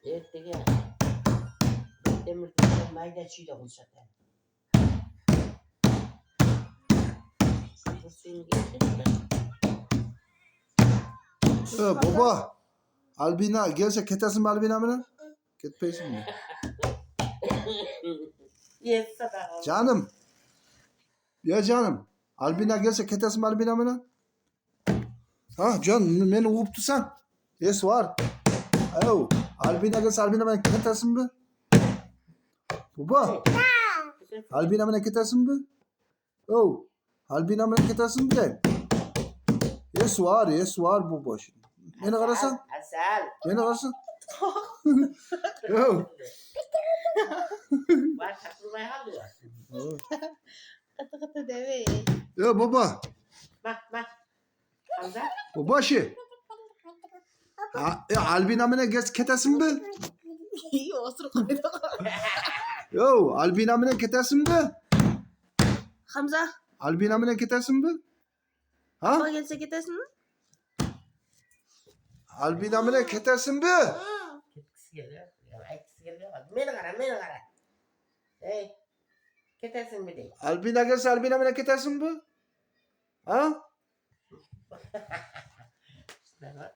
Ertaga temirdan mayda chuyda qilishadi. Baba. Albina gelse ketasizmi Albina bilan? Ketpaysizmi? Yetsa da. Canım. Ya canım. Albina gelse ketasizmi Albina bilan? Ha can meni o'pib tursan. Es var. Ayo, Albina gelse Albina bilan ketasizmi? Baba. Albina bilan ketasizmi? Oh, Albina bilan ketasizmi? Es var bu boş. Meni qarasan? Asal. Meni qarasan? Yo. Var takılmaya kalıyor. Kata deve. Yo baba. Bak. Hamza. Bu başı. Albina bilan gelse ketasizmi? İyi oturup koydu. Yo, Albina bilan ketasizmi? Hamza. Albina bilan ketasizmi? Ha? Baba gelse gidersin mi? Albina bilan ketasizmi? Ketkisi geliyor. Ya aytkisi geliyor. Meni qara. Hey. Ketersin mi dey? Albina gelse Albina bilan ketasizmi? Ha? Şuna bak.